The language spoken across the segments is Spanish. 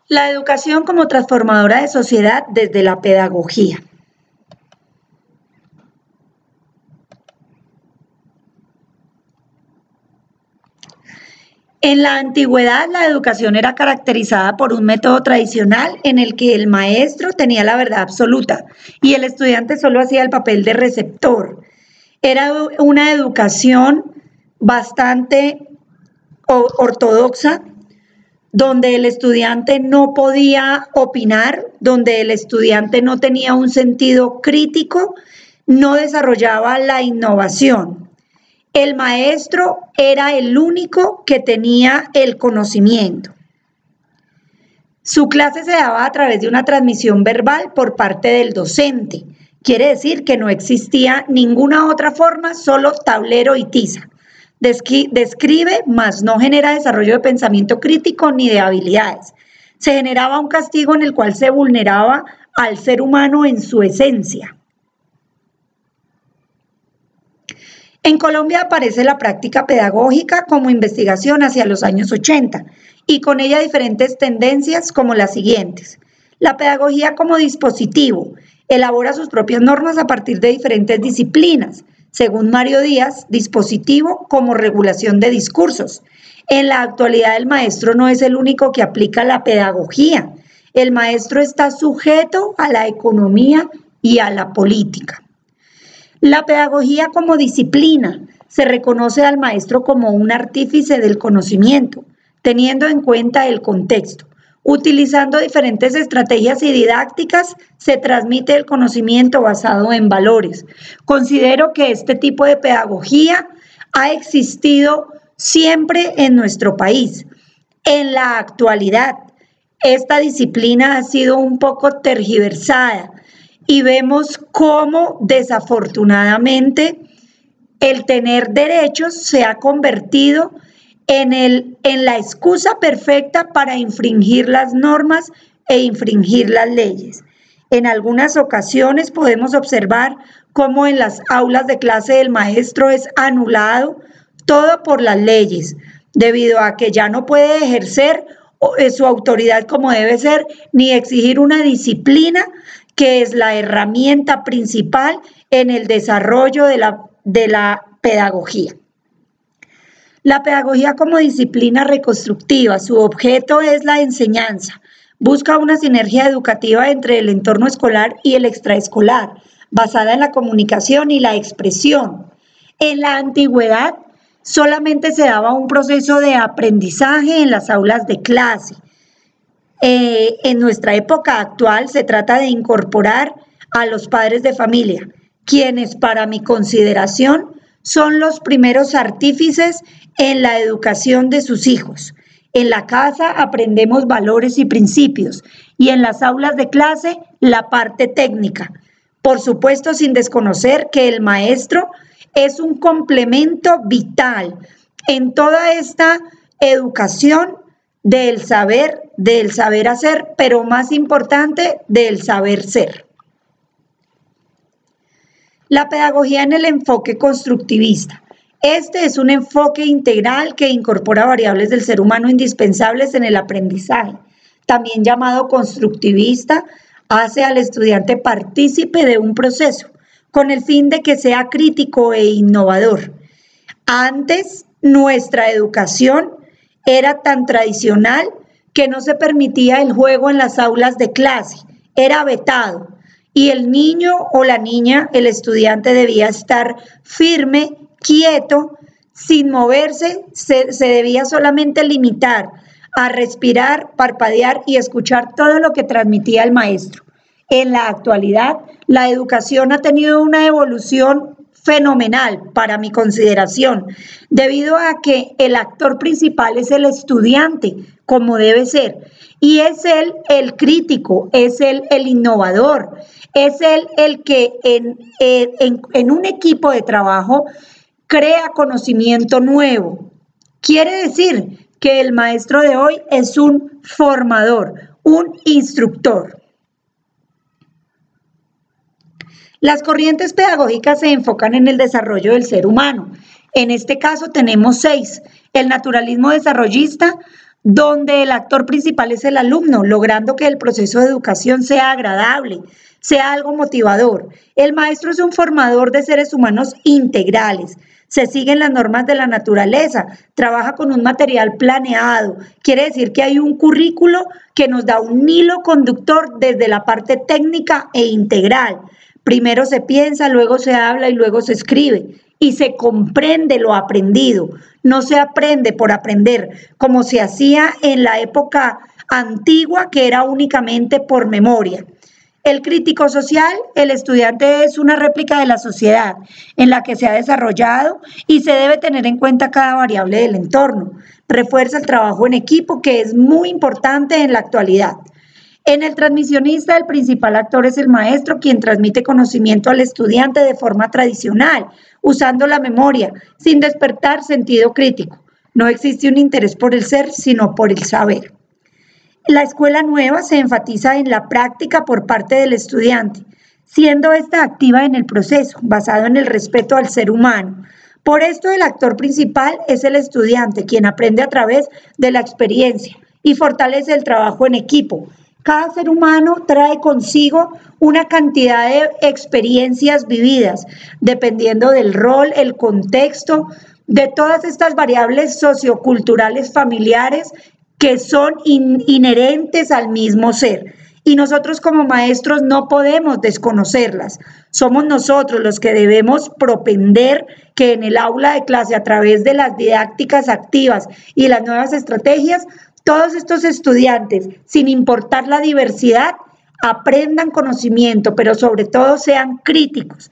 La educación como transformadora de sociedad desde la pedagogía. En la antigüedad, la educación era caracterizada por un método tradicional en el que el maestro tenía la verdad absoluta y el estudiante solo hacía el papel de receptor. Era una educación bastante ortodoxa, donde el estudiante no podía opinar, donde el estudiante no tenía un sentido crítico, no desarrollaba la innovación. El maestro era el único que tenía el conocimiento. Su clase se daba a través de una transmisión verbal por parte del docente. Quiere decir que no existía ninguna otra forma, solo tablero y tiza. Describe, mas no genera desarrollo de pensamiento crítico ni de habilidades. Se generaba un castigo en el cual se vulneraba al ser humano en su esencia. En Colombia aparece la práctica pedagógica como investigación hacia los años 80 y con ella diferentes tendencias como las siguientes. La pedagogía como dispositivo elabora sus propias normas a partir de diferentes disciplinas. Según Mario Díaz, dispositivo como regulación de discursos. En la actualidad el maestro no es el único que aplica la pedagogía. El maestro está sujeto a la economía y a la política. La pedagogía como disciplina se reconoce al maestro como un artífice del conocimiento, teniendo en cuenta el contexto. Utilizando diferentes estrategias y didácticas, se transmite el conocimiento basado en valores. Considero que este tipo de pedagogía ha existido siempre en nuestro país. En la actualidad, esta disciplina ha sido un poco tergiversada y vemos cómo desafortunadamente el tener derechos se ha convertido en la excusa perfecta para infringir las normas e infringir las leyes. En algunas ocasiones podemos observar cómo en las aulas de clase el maestro es anulado todo por las leyes, debido a que ya no puede ejercer su autoridad como debe ser, ni exigir una disciplina que es la herramienta principal en el desarrollo de la pedagogía. La pedagogía como disciplina reconstructiva, su objeto es la enseñanza. Busca una sinergia educativa entre el entorno escolar y el extraescolar, basada en la comunicación y la expresión. En la antigüedad solamente se daba un proceso de aprendizaje en las aulas de clase. En nuestra época actual se trata de incorporar a los padres de familia, quienes para mi consideración son los primeros artífices en la educación de sus hijos. En la casa aprendemos valores y principios y en las aulas de clase la parte técnica. Por supuesto, sin desconocer que el maestro es un complemento vital en toda esta educación del saber hacer, pero más importante, del saber ser. La pedagogía en el enfoque constructivista. Este es un enfoque integral que incorpora variables del ser humano indispensables en el aprendizaje. También llamado constructivista, hace al estudiante partícipe de un proceso, con el fin de que sea crítico e innovador. Antes, nuestra educación era tan tradicional que no se permitía el juego en las aulas de clase, era vetado. Y el niño o la niña, el estudiante debía estar firme, quieto, sin moverse, se debía solamente limitar a respirar, parpadear y escuchar todo lo que transmitía el maestro. En la actualidad, la educación ha tenido una evolución fenomenal para mi consideración, debido a que el actor principal es el estudiante, como debe ser, y es él el crítico, es él el innovador, es él el que en un equipo de trabajo crea conocimiento nuevo. Quiere decir que el maestro de hoy es un formador, un instructor. Las corrientes pedagógicas se enfocan en el desarrollo del ser humano. En este caso tenemos 6. El naturalismo desarrollista, donde el actor principal es el alumno, logrando que el proceso de educación sea agradable, sea algo motivador. El maestro es un formador de seres humanos integrales. Se siguen las normas de la naturaleza, trabaja con un material planeado. Quiere decir que hay un currículo que nos da un hilo conductor desde la parte técnica e integral. Primero se piensa, luego se habla y luego se escribe. Y se comprende lo aprendido. No se aprende por aprender, como se hacía en la época antigua, que era únicamente por memoria. El crítico social, el estudiante es una réplica de la sociedad en la que se ha desarrollado y se debe tener en cuenta cada variable del entorno. Refuerza el trabajo en equipo, que es muy importante en la actualidad. En el transmisionista, el principal actor es el maestro, quien transmite conocimiento al estudiante de forma tradicional, usando la memoria, sin despertar sentido crítico. No existe un interés por el ser, sino por el saber. La escuela nueva se enfatiza en la práctica por parte del estudiante, siendo esta activa en el proceso, basado en el respeto al ser humano. Por esto, el actor principal es el estudiante, quien aprende a través de la experiencia y fortalece el trabajo en equipo. Cada ser humano trae consigo una cantidad de experiencias vividas, dependiendo del rol, el contexto, de todas estas variables socioculturales familiares que son inherentes al mismo ser. Y nosotros como maestros no podemos desconocerlas. Somos nosotros los que debemos propender que en el aula de clase, a través de las didácticas activas y las nuevas estrategias, todos estos estudiantes, sin importar la diversidad, aprendan conocimiento, pero sobre todo sean críticos.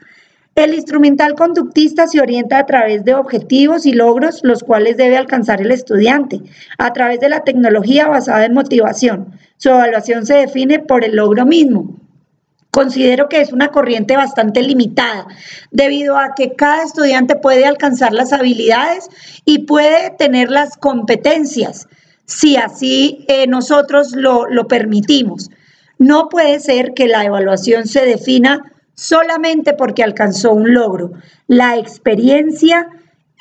El instrumental conductista se orienta a través de objetivos y logros, los cuales debe alcanzar el estudiante, a través de la tecnología basada en motivación. Su evaluación se define por el logro mismo. Considero que es una corriente bastante limitada, debido a que cada estudiante puede alcanzar las habilidades y puede tener las competencias, si así nosotros lo permitimos. No puede ser que la evaluación se defina solamente porque alcanzó un logro. La experiencia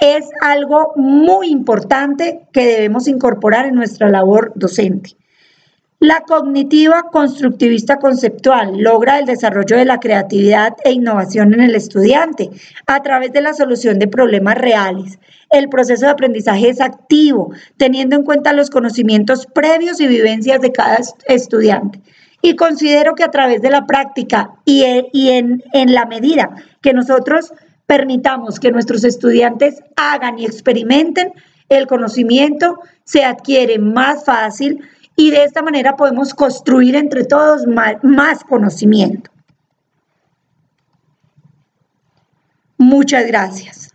es algo muy importante que debemos incorporar en nuestra labor docente. La cognitiva constructivista conceptual logra el desarrollo de la creatividad e innovación en el estudiante a través de la solución de problemas reales. El proceso de aprendizaje es activo, teniendo en cuenta los conocimientos previos y vivencias de cada estudiante. Y considero que a través de la práctica y en la medida que nosotros permitamos que nuestros estudiantes hagan y experimenten, el conocimiento se adquiere más fácil y de esta manera podemos construir entre todos más conocimiento. Muchas gracias.